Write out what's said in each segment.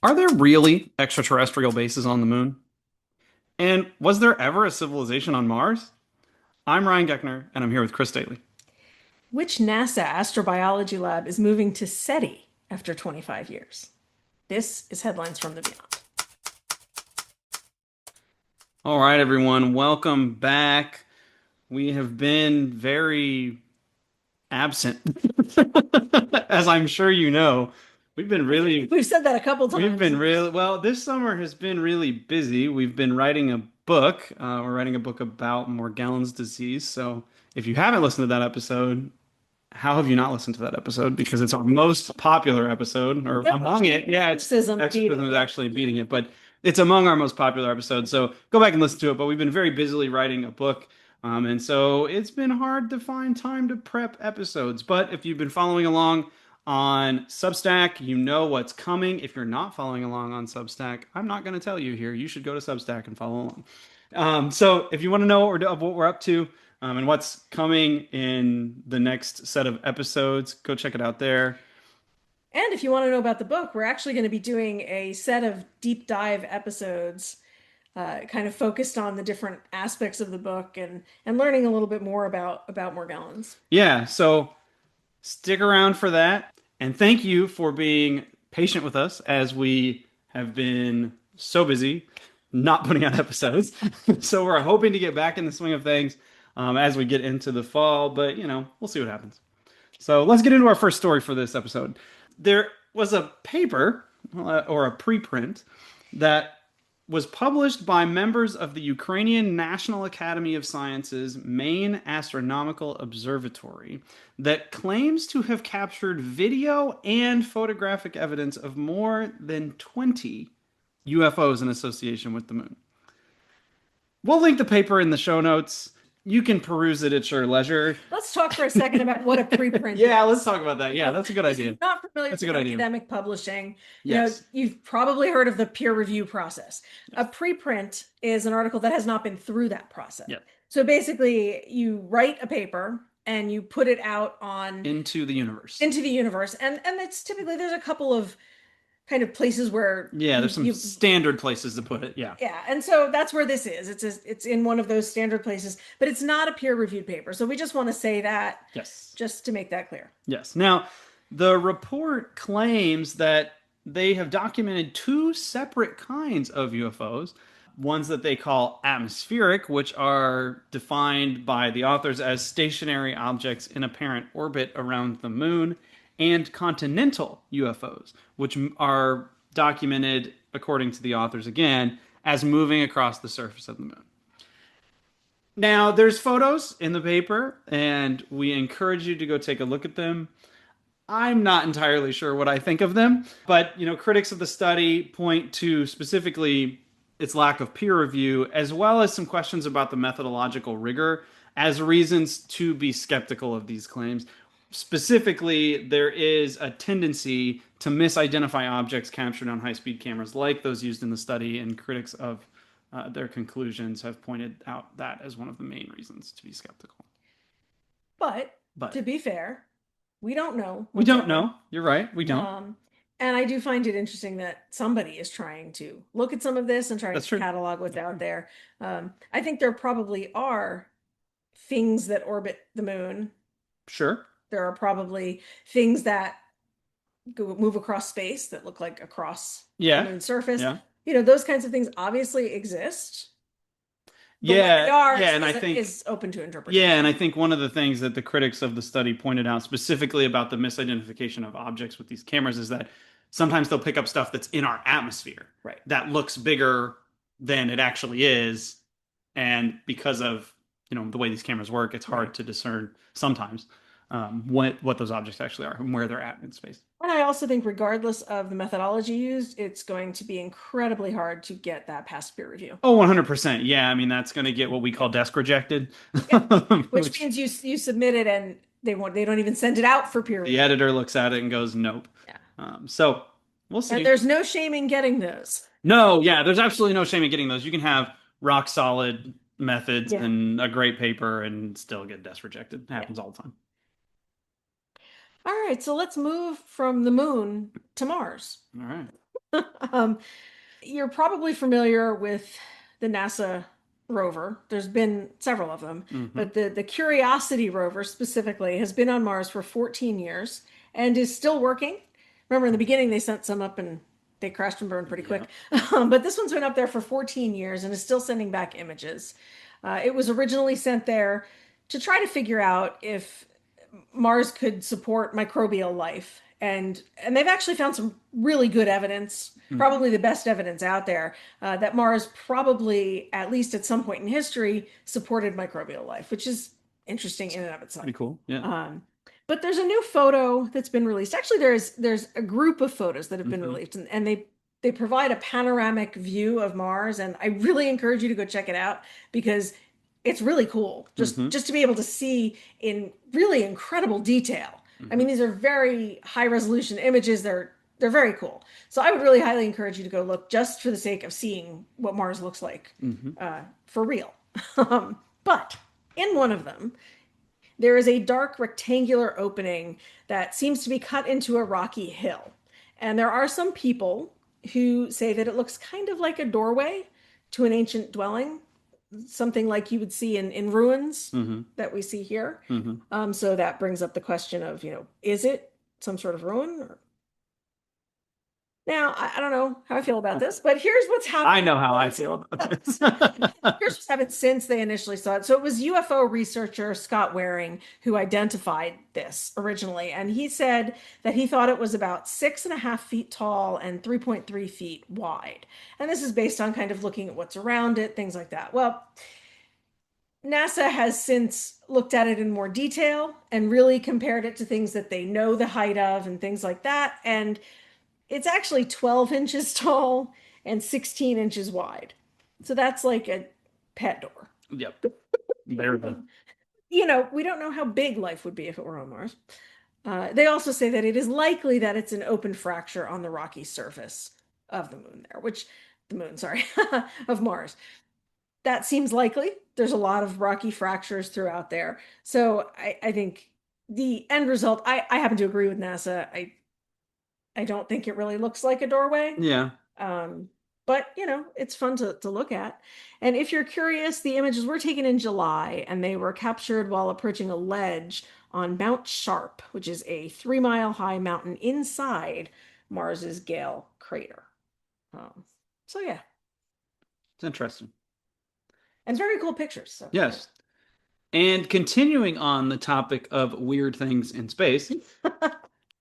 Are there really extraterrestrial bases on the moon? And was there ever a civilization on Mars? I'm Ryan Geckner, and I'm here with Chris Daly. Which NASA astrobiology lab is moving to SETI after 25 years? This is Headlines from the Beyond. All right, everyone, welcome back. We have been very absent, as I'm sure you know. We've been really, We've said that a couple we've times. been really, well, this summer has been really busy. We've been writing a book. We're writing a book about Morgellons disease. So if you haven't listened to that episode, how have you not listened to that episode? Because it's our most popular episode, or Yep. among it. Yeah, it's Exorcism Exorcism beating is it. actually beating it, but it's among our most popular episodes. So go back and listen to it. But we've been very busily writing a book. And so it's been hard to find time to prep episodes. But if you've been following along on Substack, you know what's coming. If you're not following along on Substack, I'm not going to tell you here. You should go to Substack and follow along. So if you want to know what we're up to, and what's coming in the next set of episodes, go check it out there. And if you want to know about the book, we're actually going to be doing a set of deep dive episodes, kind of focused on the different aspects of the book and learning a little bit more about Morgellons. Yeah, so stick around for that. And thank you for being patient with us as we have been so busy not putting out episodes. So we're hoping to get back in the swing of things as we get into the fall, but we'll see what happens. So let's get into our first story for this episode. There was a paper or a preprint that was published by members of the Ukrainian National Academy of Sciences main astronomical observatory that claims to have captured video and photographic evidence of more than 20 UFOs in association with the moon. We'll link the paper in the show notes. You can peruse it at your leisure. Let's talk for a second about what a preprint is. Yeah, let's talk about that. Yeah, that's a good If you're idea. not familiar That's a with good idea. academic publishing, Yes. you've probably heard of the peer review process. A preprint is an article that has not been through that process. Yeah. So basically, you write a paper and you put it out on Into the universe. into the universe, and it's typically there's a couple of kind of places where Yeah, there's some standard places to put it. Yeah. yeah, and so that's where this is. It's in one of those standard places, but it's not a peer-reviewed paper. So we just want to say that Yes. just to make that clear. Yes. Now, the report claims that they have documented two separate kinds of UFOs. Ones that they call atmospheric, which are defined by the authors as stationary objects in apparent orbit around the moon, and continental UFOs, which are documented, according to the authors again, as moving across the surface of the moon. Now, there's photos in the paper, and we encourage you to go take a look at them. I'm not entirely sure what I think of them, but critics of the study point to specifically its lack of peer review, as well as some questions about the methodological rigor as reasons to be skeptical of these claims. Specifically, there is a tendency to misidentify objects captured on high-speed cameras like those used in the study, and critics of their conclusions have pointed out that as one of the main reasons to be skeptical. But But to be fair, we don't know we what's don't out there. know. You're right. We don't. And I do find it interesting that somebody is trying to look at some of this and try That's to true. catalog what's out there. I think there probably are things that orbit the moon. Sure. There are probably things that move across space that look like across the Yeah. moon's surface. Yeah. Those kinds of things obviously exist. But what they Yeah. are Yeah. And I is think, open to interpretation. yeah. And I think one of the things that the critics of the study pointed out specifically about the misidentification of objects with these cameras is that sometimes they'll pick up stuff that's in our atmosphere Right. that looks bigger than it actually is. And because of, the way these cameras work, it's hard to discern sometimes what those objects actually are and where they're at in space. And I also think, regardless of the methodology used, it's going to be incredibly hard to get that past peer review. Oh, 100%. Yeah, I mean that's going to get what we call desk rejected, Which means you submit it and they don't even send it out for peer the review. editor looks at it and goes, "Nope." Yeah. So we'll see. And there's no shame in getting those. No, yeah, there's absolutely no shame in getting those. You can have rock solid methods and a great paper and still get desk rejected. It happens all the time. All right, so let's move from the moon to Mars. All right. Um, you're probably familiar with the NASA rover. There's been several of them, Hmm. but the Curiosity rover specifically has been on Mars for 14 years and is still working. Remember, in the beginning, they sent some up and they crashed and burned pretty Yeah. quick. But this one's been up there for 14 years and is still sending back images. It was originally sent there to try to figure out if Mars could support microbial life. And they've actually found some really good evidence, Hmm. probably the best evidence out there, that Mars probably, at least at some point in history, supported microbial life, which is interesting in and of itself. Pretty cool. Yeah. Um, but there's a new photo that's been released. Actually, there's a group of photos that have been Hmm. released, and they provide a panoramic view of Mars, and I really encourage you to go check it out because it's really cool Hmm. just to be able to see in really incredible detail. I Hmm. mean, these are very high resolution images. They're very cool. So I would really highly encourage you to go look just for the sake of seeing what Mars looks like Hmm. for real. But in one of them, there is a dark rectangular opening that seems to be cut into a rocky hill. And there are some people who say that it looks kind of like a doorway to an ancient dwelling, something like you would see in ruins Hmm. that we see here. Hmm. So that brings up the question of, is it some sort of ruin? Now, I don't know how I feel about this, but here's what's I happened know how I since. feel about this. Here's what's happened since they initially saw it. So it was UFO researcher Scott Waring who identified this originally, and he said that he thought it was about 6.5 feet tall and 3.3 feet wide. And this is based on kind of looking at what's around it, things like that. Well, NASA has since looked at it in more detail and really compared it to things that they know the height of and things like that. And it's actually 12 inches tall and 16 inches wide. So that's like a pet door. Yep. Barely. We don't know how big life would be if it were on Mars. They also say that it is likely that it's an open fracture on the rocky surface of the moon there, which the moon, sorry, of Mars. That seems likely. There's a lot of rocky fractures throughout there. So I think the end result, I happen to agree with NASA. I don't think it really looks like a doorway. Yeah. Um, but it's fun to look at. And if you're curious, the images were taken in July and they were captured while approaching a ledge on Mount Sharp, which is a 3 mile high mountain inside Mars's Gale crater. So yeah, It's interesting. and very cool pictures. So Yes. And continuing on the topic of weird things in space,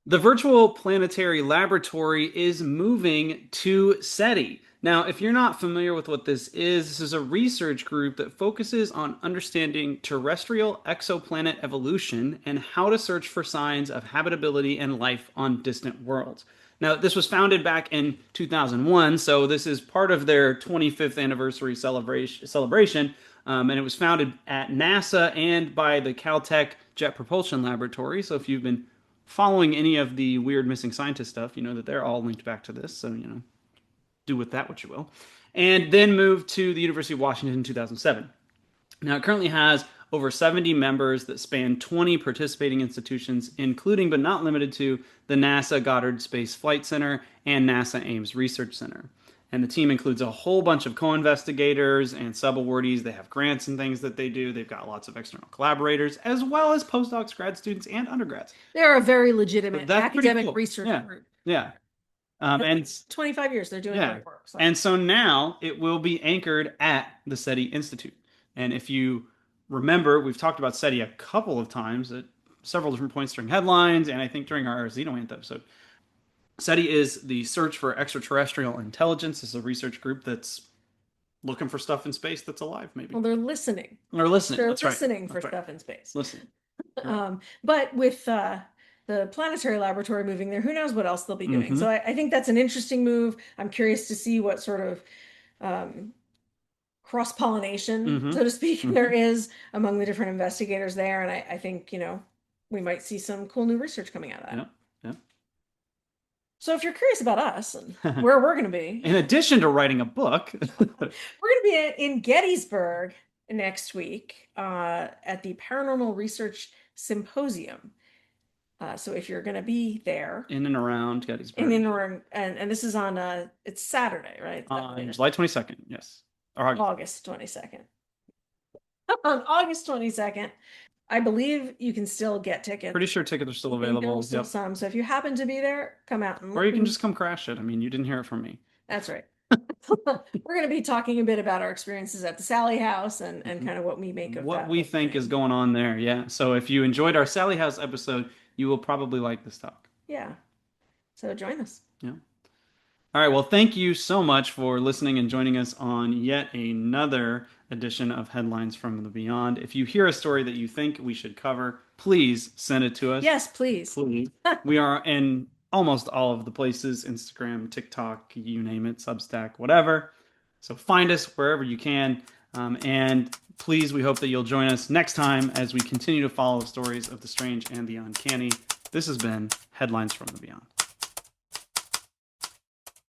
the virtual planetary laboratory is moving to SETI. Now, if you're not familiar with what this is a research group that focuses on understanding terrestrial exoplanet evolution and how to search for signs of habitability and life on distant worlds. Now, this was founded back in 2001, so this is part of their 25th anniversary celebration, and it was founded at NASA and by the Caltech Jet Propulsion Laboratory. So if you've been following any of the weird missing scientist stuff, you know that they're all linked back to this. So, do with that what you will. And then moved to the University of Washington in 2007. Now, it currently has over 70 members that span 20 participating institutions, including but not limited to the NASA Goddard Space Flight Center and NASA Ames Research Center. And the team includes a whole bunch of co investigators and sub awardees. They have grants and things that they do. They've got lots of external collaborators, as well as postdocs, grad students, and undergrads. they're a very So legitimate that's pretty academic cool. research Yeah. group. Yeah. Been And like 25 years. They're doing yeah. great work. So And so now it will be anchored at the SETI Institute. And if you remember, we've talked about SETI a couple of times at several different points during headlines, and I think during our Xenoant episode. SETI is the Search for Extraterrestrial Intelligence. It's a research group that's looking for stuff in space that's alive, maybe. well, they're listening. Or listening. They're That's right. listening for That's right. stuff in space. Listening. Right. But with the planetary laboratory moving there, who knows what else they'll be doing. Mm-hmm. So I think that's an interesting move. I'm curious to see what sort of um, cross-pollination, Mm-hmm. so to speak, there Mm-hmm. is among the different investigators there. And I think, we might see some cool new research coming out of that. Yeah. Yeah. So if you're curious about us and where we're going to be, In addition to writing a book, we're going to be in Gettysburg next week at the Paranormal Research Symposium. So if you're going to be there in and around and Gettysburg in around, and this is on it's Saturday, right? on July 22nd. Yes. Or August 22nd. On August 22nd, I believe you can still get pretty tickets. sure tickets are still I think there are available. still Yep. some. So if you happen to be there, come out Or you can and just come crash it. I mean, you didn't hear it from me. that's right. We're going to be talking a bit about our experiences at the Sally House and Mhm. kind of what we make of What that we whole think is thing. going on there. Yeah. So if you enjoyed our Sally House episode, you will probably like this talk. Yeah. So join us. Yeah. All right. Well, thank you so much for listening and joining us on yet another edition of Headlines from the Beyond. If you hear a story that you think we should cover, please send it to us. Yes, please. Please. We are in almost all of the places: Instagram, TikTok, you name it, Substack, whatever. So find us wherever you can. And please, we hope that you'll join us next time as we continue to follow stories of the strange and the uncanny. This has been Headlines from the Beyond.